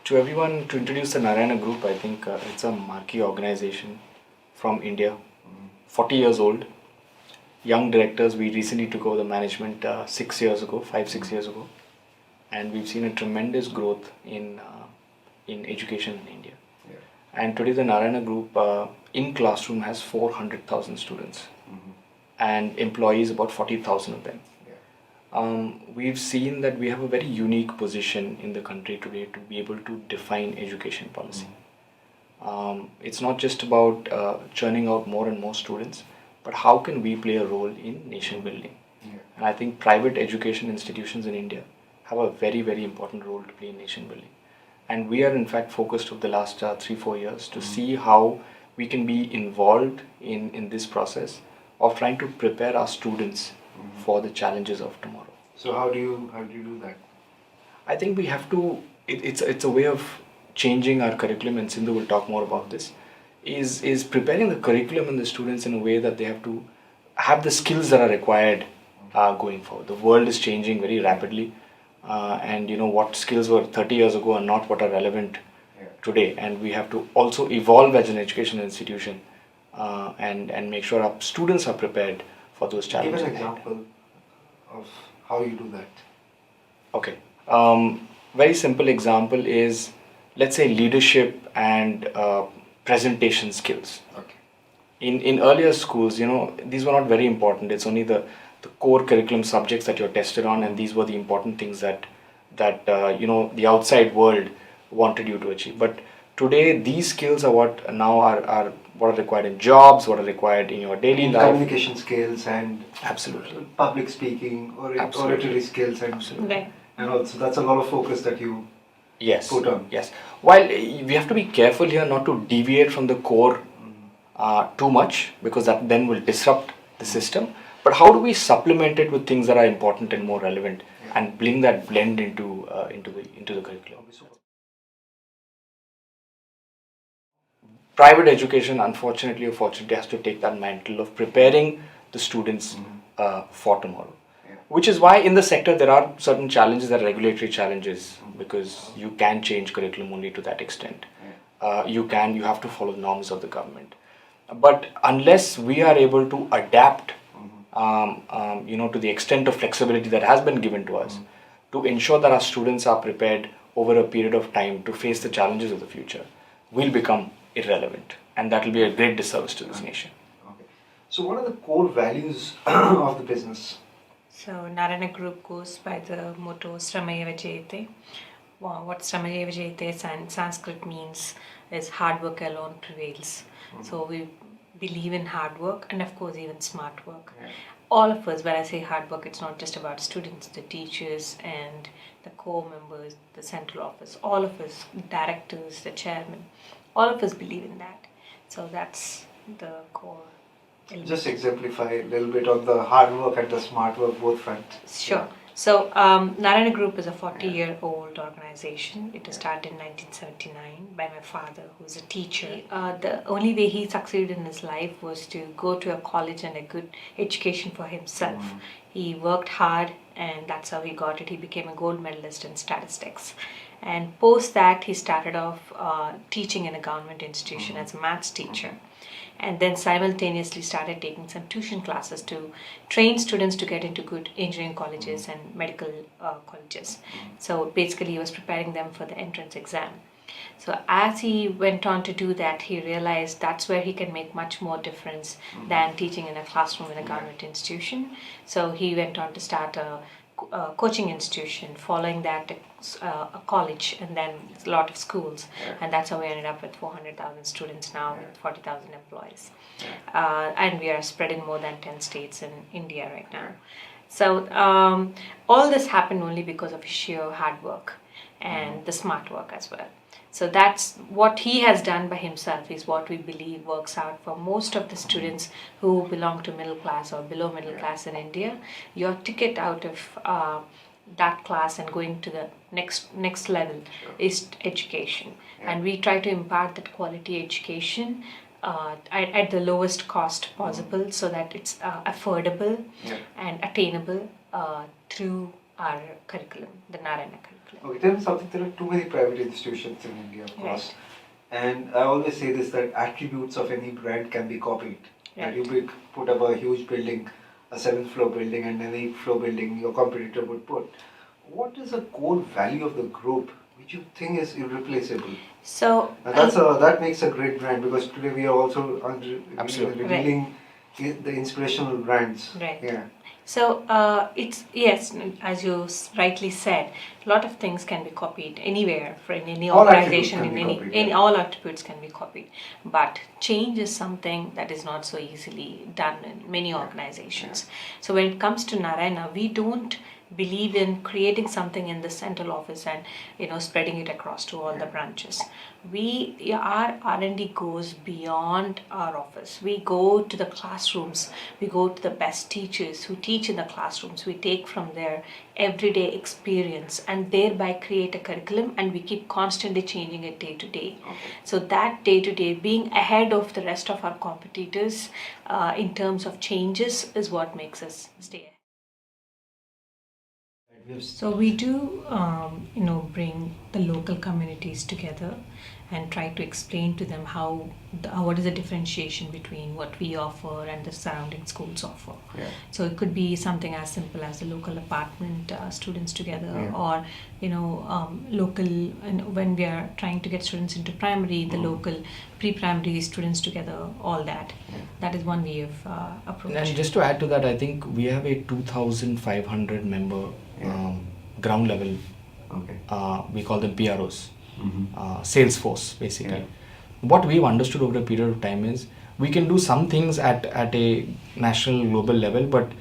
To everyone, to introduce the Narayana Group, I think it's a marquee organization from India, 40 years old. Young directors, we recently took over the management 6 years ago, 5-6 years ago, and we've seen a tremendous growth in education in India. Yeah. And today, the Narayana Group in classroom has 400,000 students and employees about 40,000 of them. We've seen that we have a very unique position in the country today to be able to define education policy. It's not just about churning out more and more students, but how can we play a role in nation building? Yeah. And I think private education institutions in India have a very, very important role to play in nation building. And we are in fact focused over the last 3-4 years to see how we can be involved in this process of trying to prepare our students for the challenges of tomorrow. So how do you do that? I think we have to, it's a way of changing our curriculum, and Sindhu will talk more about this, is preparing the curriculum and the students in a way that they have to have the skills that are required going forward. The world is changing very rapidly, and you know what skills were 30 years ago are not what are relevant today, and we have to also evolve as an educational institution and make sure our students are prepared for those challenges. Give an example of how you do that. Okay. Very simple example is, let's say, leadership and presentation skills. Okay. In earlier schools, you know, these were not very important. It's only the core curriculum subjects that you're tested on, and these were the important things that you know, the outside world wanted you to achieve. But today, these skills are what now are what are required in jobs, what are required in your daily life. Communication skills and absolutely public speaking or oratory skills and absolutely. And also that's a lot of focus that you put on. Yes. While we have to be careful here not to deviate from the core too much, because that then will disrupt the system. But how do we supplement it with things that are important and more relevant and bring that blend into the curriculum? Private education, unfortunately or fortunately, has to take that mantle of preparing the students for tomorrow. Which is why in the sector there are certain challenges, that are regulatory challenges, because you can change curriculum only to that extent. You have to follow the norms of the government. But unless we are able to adapt, you know, to the extent of flexibility that has been given to us, to ensure that our students are prepared over a period of time to face the challenges of the future, we'll become irrelevant, and that will be a great disservice to this nation. Okay. So what are the core values of the business? So Narayana Group goes by the motto Sramayeva Jayate. What Sramayeva Jayate in Sanskrit means is hard work alone prevails. So we believe in hard work and of course even smart work. All of us, when I say hard work, it's not just about students, the teachers and the core members, the central office, all of us, directors, the chairman, all of us believe in that. So that's the core element. Just exemplify a little bit on the hard work and the smart work, both fronts. Sure. So Narayana Group is a 40-year-old organization. It was started in 1979 by my father, who's a teacher. The only way he succeeded in his life was to go to a college and a good education for himself. He worked hard, and that's how he got it. He became a gold medalist in statistics. And post that, he started off teaching in a government institution as a maths teacher. And then simultaneously started taking some tuition classes to train students to get into good engineering colleges and medical colleges. So basically he was preparing them for the entrance exam. So as he went on to do that, he realized that's where he can make much more difference than teaching in a classroom in a government institution. So he went on to start a coaching institution, following that a college, and then a lot of schools, and that's how we ended up with 400,000 students now with 40,000 employees, and we are spread in more than 10 states in India right now. So all this happened only because of sheer hard work and the smart work as well. So that's what he has done by himself, is what we believe works out for most of the students who belong to middle class or below middle class in India. Your ticket out of that class and going to the next level is education. And we try to impart that quality education at the lowest cost possible, so that it's affordable and attainable through our curriculum, the Narayana curriculum. Okay, tell me something. There are too many private institutions in India, of course. And I always say this, that attributes of any brand can be copied. That Right. you put up a huge building, a 7th floor building, and an 8th floor building your competitor would put. What is the core value of the group which you think is irreplaceable? So And that makes a great brand, because today we are also Absolutely. revealing the inspirational brands. Right. Yeah. So it's yes, as you rightly said, a lot of things can be copied anywhere for in any All attributes organization. can In be any, copied, in yeah. all attributes can be copied, but change is something that is not so easily done in many organizations. So when it comes to Narayana, we don't believe in creating something in the central office and spreading it across to all the branches. Our R&D goes beyond our office. We go to the classrooms, we go to the best teachers who teach in the classrooms. We take from their everyday experience and thereby create a curriculum, and we keep constantly changing it day to day. So that day to day being ahead of the rest of our competitors in terms of changes is what makes us stay ahead. So we do, bring the local communities together and try to explain to them what is the differentiation between what we offer and the surrounding schools offer. Yeah. So it could be something as simple as the local apartment students together, Yeah. or local. And when we are trying to get students into primary, the local pre-primary students together. All that. That is one way of approach. And just to add to that, I think we have a 2,500 member ground level. Okay. We call them PROs, sales force basically. What we've understood over a period of time is we can do some things at a national global level, but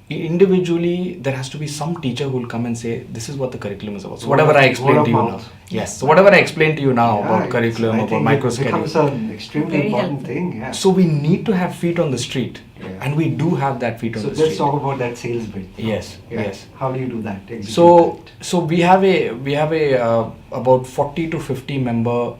individually there has to be some teacher who will come and say, this is what the curriculum is about. So whatever I explained to you now. Yes. So whatever I explained to you now about curriculum, about micro It becomes schedule. an extremely Very important helpful. thing. Yeah. So we need to have feet on the street, and we do have that feet on So the street. let's talk about that sales bit. Yes, Yeah. yes. How do you do that? Execute So that? we have a about 40 to 50 member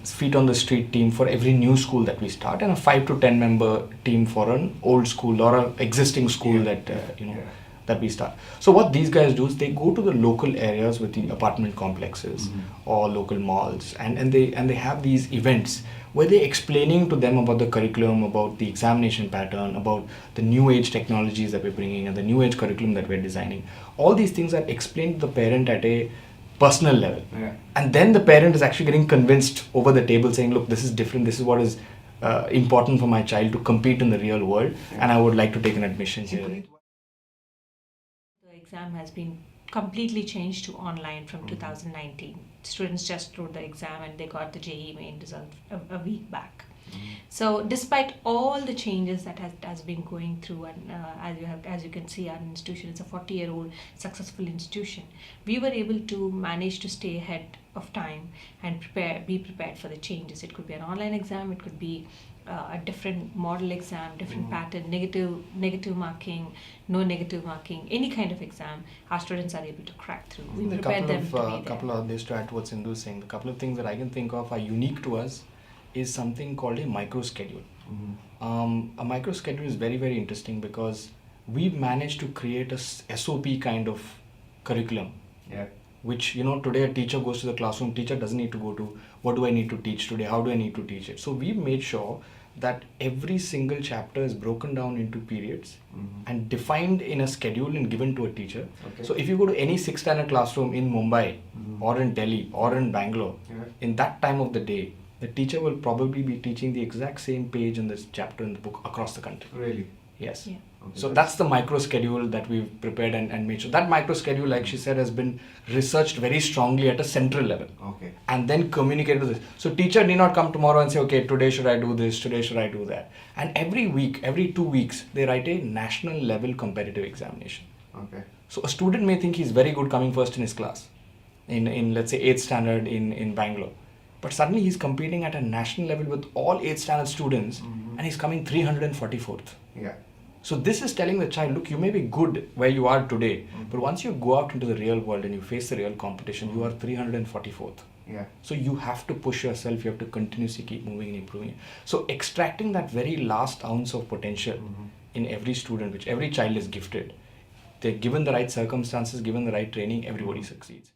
feet on the street team for every new school that we start, and a 5 to 10 member team for an old school or an existing school that we start. So what these guys do is they go to the local areas with the apartment complexes or local malls, and they have these events where they're explaining to them about the curriculum, about the examination pattern, about the new age technologies that we're bringing and the new age curriculum that we're designing. All these things are explained to the parent at a personal level. Yeah. And then the parent is actually getting convinced over the table saying, look, this is different, this is what is important for my child to compete in the real world, and I would like to take an admission here. The exam has been completely changed to online from 2019. Students just wrote the exam and they got the JEE main result a week back. So despite all the changes that has been going through, and as you can see, our institution is a 40-year-old successful institution. We were able to manage to stay ahead of time and be prepared for the changes. It could be an online exam, it could be a different model exam, different pattern, negative marking, no negative marking, any kind of exam. Our students are able to crack through. We prepare them to be there. Couple of this to add to what Sindhu is saying. The couple of things that I can think of are unique to us is something called a micro schedule. A micro schedule is very, very interesting because we've managed to create a SOP kind of curriculum. Yeah. Which, today a teacher goes to the classroom, teacher doesn't need to go to, what do I need to teach today, how do I need to teach it? So we've made sure that every single chapter is broken down into periods and defined in a schedule and given to a teacher. Okay. So if you go to any 6th standard classroom in Mumbai or in Delhi or in Bangalore, in that time of the day, the teacher will probably be teaching the exact same page in this chapter in the book across the country. Really? Yes. Yeah. Okay. So that's the micro schedule that we've prepared and made sure. That micro schedule, like she said, has been researched very strongly at a central level. Okay. And then communicated to this. So teacher need not come tomorrow and say, okay, today should I do this, today should I do that. And every week, every 2 weeks, they write a national level competitive examination. Okay. So a student may think he's very good coming first in his class, in let's say 8th standard in Bangalore. But suddenly he's competing at a national level with all 8th standard students and he's coming 344th. Yeah. So this is telling the child, look, you may be good where you are today, but once you go out into the real world and you face the real competition, you are 344th. Yeah. So you have to push yourself, you have to continuously keep moving and improving. So extracting that very last ounce of potential in every student, which every child is gifted, they're given the right circumstances, given the right training, everybody succeeds.